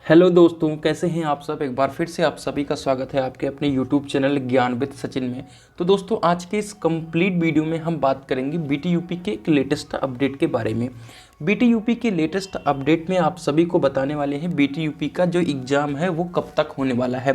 Hello दोस्तों, कैसे हैं आप सब। एक बार फिर से आप सभी का स्वागत है आपके अपने यूट्यूब चैनल ज्ञान विद सचिन में। तो दोस्तों, आज के इस कंप्लीट वीडियो में हम बात करेंगे बीटीयूपी के एक लेटेस्ट अपडेट के बारे में। बीटीयूपी के लेटेस्ट अपडेट में आप सभी को बताने वाले हैं बीटीयूपी का जो एग्ज़ाम है वो कब तक होने वाला है।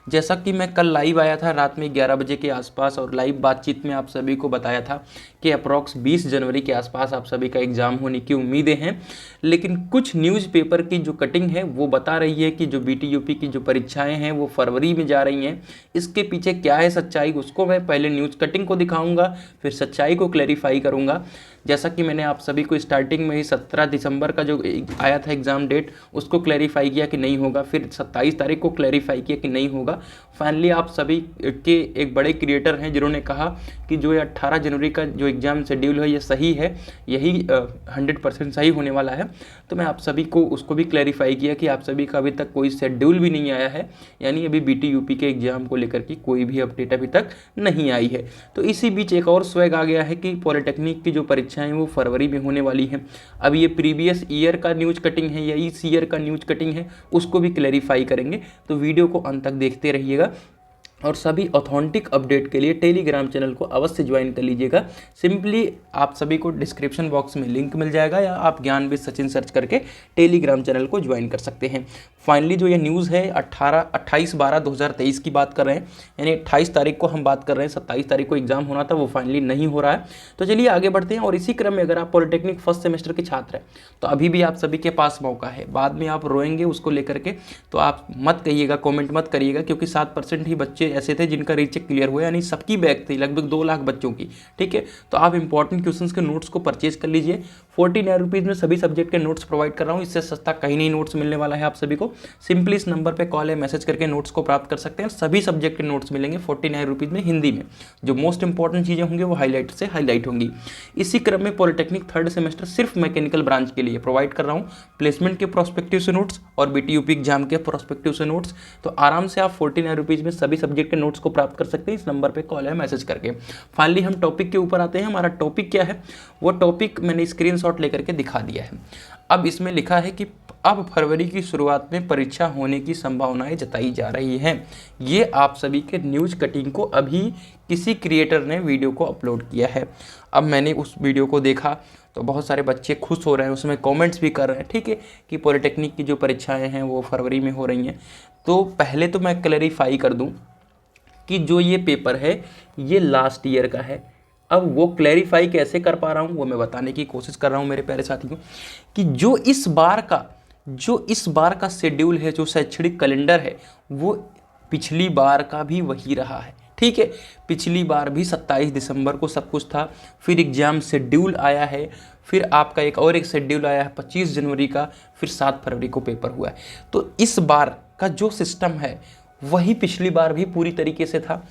जैसा कि मैं कल लाइव आया था रात में 11 बजे के आसपास और लाइव बातचीत में आप सभी को बताया था कि अप्रॉक्स 20 जनवरी के आसपास आप सभी का एग्ज़ाम होने की उम्मीदें हैं। लेकिन कुछ न्यूज़पेपर की जो कटिंग है वो बता रही है कि जो बीटीयूपी की जो परीक्षाएं हैं वो फरवरी में जा रही हैं। इसके पीछे क्या है सच्चाई, उसको मैं पहले न्यूज़ कटिंग को दिखाऊंगा, फिर सच्चाई को क्लैरिफाई करूंगा। जैसा कि मैंने आप सभी को स्टार्टिंग में ही 17 दिसंबर का जो आया था एग्ज़ाम डेट उसको क्लैरिफाई किया कि नहीं होगा, फिर 27 तारीख को क्लैरिफाई किया कि नहीं होगा। फाइनली आप सभी के एक बड़े क्रिएटर हैं जिन्होंने कहा कि जो ये 18 जनवरी का जो एग्ज़ाम शेड्यूल है ये सही है, यही 100% सही होने वाला है। तो मैं आप सभी को उसको भी क्लैरिफाई किया कि आप सभी का अभी तक कोई शेड्यूल भी नहीं आया है, यानी अभी बीटीयूपी के एग्ज़ाम को लेकर की कोई भी अपडेट अभी तक नहीं आई है। तो इसी बीच एक और स्वैग आ गया है कि पॉलिटेक्निक की जो परीक्षाएं वो फरवरी में होने वाली हैं। अब ये प्रीवियस ईयर का न्यूज़ कटिंग है या इस ईयर का न्यूज़ कटिंग है उसको भी क्लैरिफाई करेंगे। तो वीडियो को अंत तक देखते रहिएगा और सभी ऑथेंटिक अपडेट के लिए टेलीग्राम चैनल को अवश्य ज्वाइन कर लीजिएगा। सिंपली आप सभी को डिस्क्रिप्शन बॉक्स में लिंक मिल जाएगा या आप ज्ञान विद सचिन सर्च करके टेलीग्राम चैनल को ज्वाइन कर सकते हैं। फाइनली जो ये न्यूज़ है 28/12/2023 की बात कर रहे हैं, यानी 28 तारीख को हम बात कर रहे हैं। 27 तारीख को एग्जाम होना था, वो फाइनली नहीं हो रहा है। तो चलिए आगे बढ़ते हैं। और इसी क्रम में अगर आप पॉलिटेक्निक फर्स्ट सेमेस्टर के छात्र हैं तो अभी भी आप सभी के पास मौका है। बाद में आप रोएंगे उसको लेकर के तो आप मत कहिएगा, कॉमेंट मत करिएगा, क्योंकि 7% ही बच्चे ऐसे थे जिनका रीचेक क्लियर हुआ, यानी सबकी बैक थी लगभग 2 लाख बच्चों की। ठीक है, तो आप इंपॉर्टेंट क्वेश्चंस के नोट्स को परचेज कर लीजिए। 49 रुपीज़ में सभी सब्जेक्ट के नोट्स प्रोवाइड कर रहा हूँ, इससे सस्ता कहीं नहीं नोट्स मिलने वाला है आप सभी को। सिंपली इस नंबर पे कॉल या मैसेज करके नोट्स को प्राप्त कर सकते हैं। सभी सब्जेक्ट के नोट्स मिलेंगे 49 रुपीज़ में हिंदी में। जो मोस्ट इंपॉर्टेंट चीज़ें होंगी वो हाईलाइट से हाईलाइट होंगी। इसी क्रम में पॉलिटेक्निक थर्ड सेमेस्टर सिर्फ मैकेनिकल ब्रांच के लिए प्रोवाइड कर रहा हूँ प्लेसमेंट के प्रोस्पेक्टिव से नोट्स और बीटीयूपी एग्जाम के प्रोस्पेक्टिव से नोट्स। तो आराम से आप 49 रुपीज़ में सभी सब्जेक्ट के नोट्स को प्राप्त कर सकते हैं इस नंबर पे कॉल या मैसेज करके। फाइनली हम टॉपिक के ऊपर आते हैं। हमारा टॉपिक क्या है, वो टॉपिक मैंने स्क्रीनशॉट लेकर के दिखा दिया है। अब इसमें लिखा है कि अब फरवरी की शुरुआत में परीक्षा होने की संभावनाएं जताई जा रही हैं। ये आप सभी के न्यूज़ कटिंग को अभी किसी क्रिएटर ने वीडियो को अपलोड किया है। अब मैंने उस वीडियो को देखा तो बहुत सारे बच्चे खुश हो रहे हैं, उसमें कमेंट्स भी कर रहे हैं। ठीक है, कि पॉलिटेक्निक की जो परीक्षाएं हैं वो फरवरी में हो रही हैं। तो पहले तो मैं क्लैरिफाई कर दूं कि जो ये पेपर है ये लास्ट ईयर का है। अब वो क्लैरिफाई कैसे कर पा रहा हूँ वो मैं बताने की कोशिश कर रहा हूँ मेरे प्यारे साथियों, कि जो इस बार का शेड्यूल है, जो शैक्षणिक कैलेंडर है, वो पिछली बार का भी वही रहा है। ठीक है, पिछली बार भी 27 दिसंबर को सब कुछ था, फिर एग्ज़ाम शेड्यूल आया है, फिर आपका एक शेड्यूल आया है 25 जनवरी का, फिर 7 फरवरी को पेपर हुआ है। तो इस बार का जो सिस्टम है वही पिछली बार भी पूरी तरीके से था।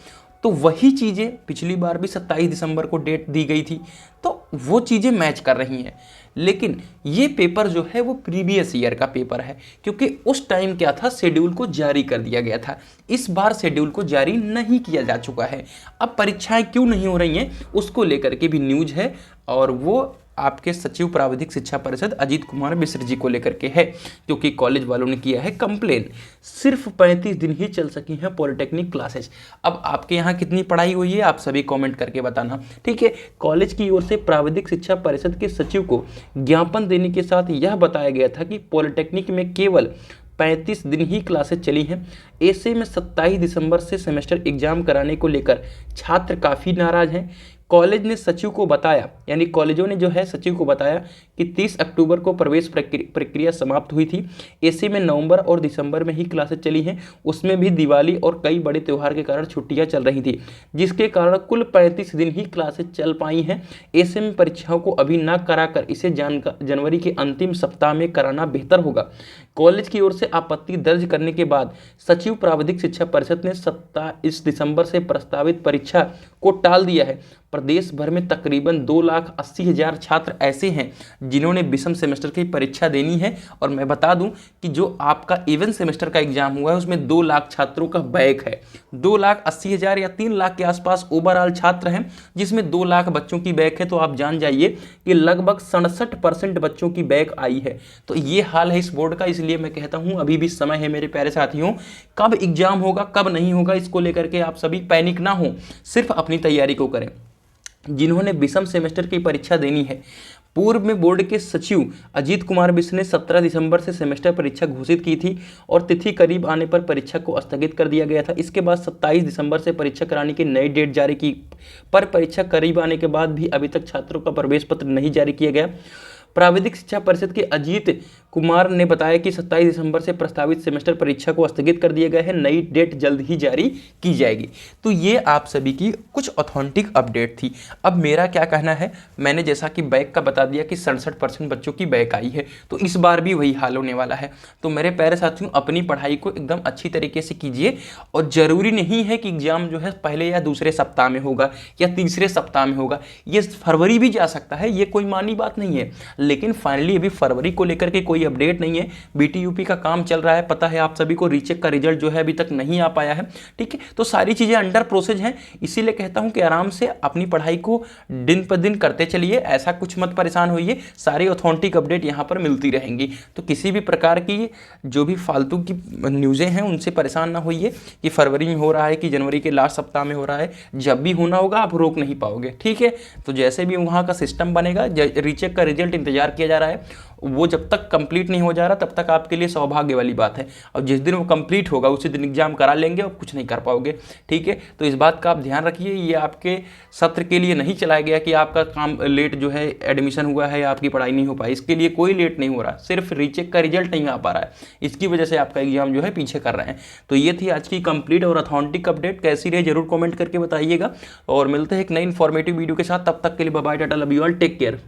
तो वही चीज़ें पिछली बार भी 27 दिसंबर को डेट दी गई थी, तो वो चीज़ें मैच कर रही हैं। लेकिन ये पेपर जो है वो प्रीवियस ईयर का पेपर है, क्योंकि उस टाइम क्या था, शेड्यूल को जारी कर दिया गया था। इस बार शेड्यूल को जारी नहीं किया जा चुका है। अब परीक्षाएं क्यों नहीं हो रही हैं उसको लेकर के भी न्यूज़ है, और वो आपके सचिव प्राविधिक शिक्षा परिषद अजीत कुमार मिश्र जी को लेकर के है, क्योंकि कॉलेज वालों ने किया है कंप्लेन। सिर्फ 35 दिन ही चल सकी हैं पॉलिटेक्निक क्लासेज। अब आपके यहाँ कितनी पढ़ाई हुई है आप सभी कमेंट करके बताना। ठीक है, कॉलेज की ओर से प्राविधिक शिक्षा परिषद के सचिव को ज्ञापन देने के साथ यह बताया गया था कि पॉलिटेक्निक में केवल 35 दिन ही क्लासेज चली हैं। ऐसे में 27 दिसंबर से सेमेस्टर एग्जाम कराने को लेकर छात्र काफ़ी नाराज हैं। कॉलेज ने सचिव को बताया, यानी कॉलेजों ने जो है सचिव को बताया कि 30 अक्टूबर को प्रवेश प्रक्रिया समाप्त हुई थी। ऐसे में नवंबर और दिसंबर में ही क्लासेज चली हैं, उसमें भी दिवाली और कई बड़े त्यौहार के कारण छुट्टियां चल रही थी, जिसके कारण कुल 35 दिन ही क्लासेज चल पाई हैं। ऐसे में परीक्षाओं को अभी ना कराकर इसे जनवरी के अंतिम सप्ताह में कराना बेहतर होगा। कॉलेज की ओर से आपत्ति दर्ज करने के बाद सचिव प्राविधिक शिक्षा परिषद ने 27 दिसंबर से प्रस्तावित परीक्षा को टाल दिया है। प्रदेश भर में तकरीबन 2 लाख 2,80,000 छात्र ऐसे हैं जिन्होंने विषम सेमेस्टर की परीक्षा देनी है। और मैं बता दूं कि जो आपका इवन सेमेस्टर का एग्जाम हुआ है उसमें 2 लाख छात्रों का बैक है। 2,80,000 या 3 लाख के आसपास ओवरऑल छात्र हैं, जिसमें 2 लाख बच्चों की बैक है। तो आप जान जाइए कि लगभग 67% बच्चों की बैक आई है। तो ये हाल है इस बोर्ड का। इसलिए मैं कहता हूं अभी भी समय है मेरे प्यारे साथियों, कब एग्जाम होगा कब नहीं होगा इसको लेकर के आप सभी पैनिक ना हो, सिर्फ अपनी तैयारी को करें। जिन्होंने विषम सेमेस्टर की परीक्षा देनी है, पूर्व में बोर्ड के सचिव अजीत कुमार मिश्र ने 17 दिसंबर से सेमेस्टर परीक्षा घोषित की थी और तिथि करीब आने पर परीक्षा को स्थगित कर दिया गया था। इसके बाद 27 दिसंबर से परीक्षा कराने की नई डेट जारी की, पर परीक्षा करीब आने के बाद भी अभी तक छात्रों का प्रवेश पत्र नहीं जारी किया गया। प्राविधिक शिक्षा परिषद के अजीत कुमार ने बताया कि 27 दिसंबर से प्रस्तावित सेमेस्टर परीक्षा को स्थगित कर दिया गया है, नई डेट जल्द ही जारी की जाएगी। तो ये आप सभी की कुछ ऑथेंटिक अपडेट थी। अब मेरा क्या कहना है, मैंने जैसा कि बैक का बता दिया कि 67% बच्चों की बैक आई है, तो इस बार भी वही हाल होने वाला है। तो मेरे प्यारे साथियों, अपनी पढ़ाई को एकदम अच्छी तरीके से कीजिए और ज़रूरी नहीं है कि एग्जाम जो है पहले या दूसरे सप्ताह में होगा या तीसरे सप्ताह में होगा, ये फरवरी भी जा सकता है, ये कोई मानी बात नहीं है। लेकिन फाइनली अभी फरवरी को लेकर के कोई अपडेट नहीं है। बीटीयूपी का काम चल रहा है, पता है आप सभी को, रीचेक का रिजल्ट जो है अभी तक नहीं आ पाया है। ठीक है, तो सारी चीज़ें अंडर प्रोसेस हैं। इसीलिए कहता हूं कि आराम से अपनी पढ़ाई को दिन पर दिन करते चलिए, ऐसा कुछ मत परेशान होइए। सारी ऑथेंटिक अपडेट यहां पर मिलती रहेंगी। तो किसी भी प्रकार की जो भी फालतू की न्यूज़ें हैं उनसे परेशान ना होइए कि फरवरी में हो रहा है कि जनवरी के लास्ट सप्ताह में हो रहा है। जब भी होना होगा आप रोक नहीं पाओगे। ठीक है, तो जैसे भी वहाँ का सिस्टम बनेगा, रीचेक का रिजल्ट इंतजार किया जा रहा है, वो जब तक कंप्लीट नहीं हो जा रहा तब तक आपके लिए सौभाग्य वाली बात है। और जिस दिन वो कंप्लीट होगा उसी दिन एग्जाम करा लेंगे और कुछ नहीं कर पाओगे। ठीक है, तो इस बात का आप ध्यान रखिए। ये आपके सत्र के लिए नहीं चलाया गया कि आपका काम लेट जो है एडमिशन हुआ है या आपकी पढ़ाई नहीं हो पाई, इसके लिए कोई लेट नहीं हो रहा, सिर्फ रीचेक का रिजल्ट नहीं आ पा रहा है, इसकी वजह से आपका एग्जाम जो है पीछे कर रहे हैं। तो ये थी आज की कंप्लीट और ऑथेंटिक अपडेट। कैसी रही जरूर कॉमेंट करके बताइएगा और मिलते हैं एक नई इन्फॉर्मेटिव वीडियो के साथ। तब तक के लिए bye bye, tata, love you all, take care.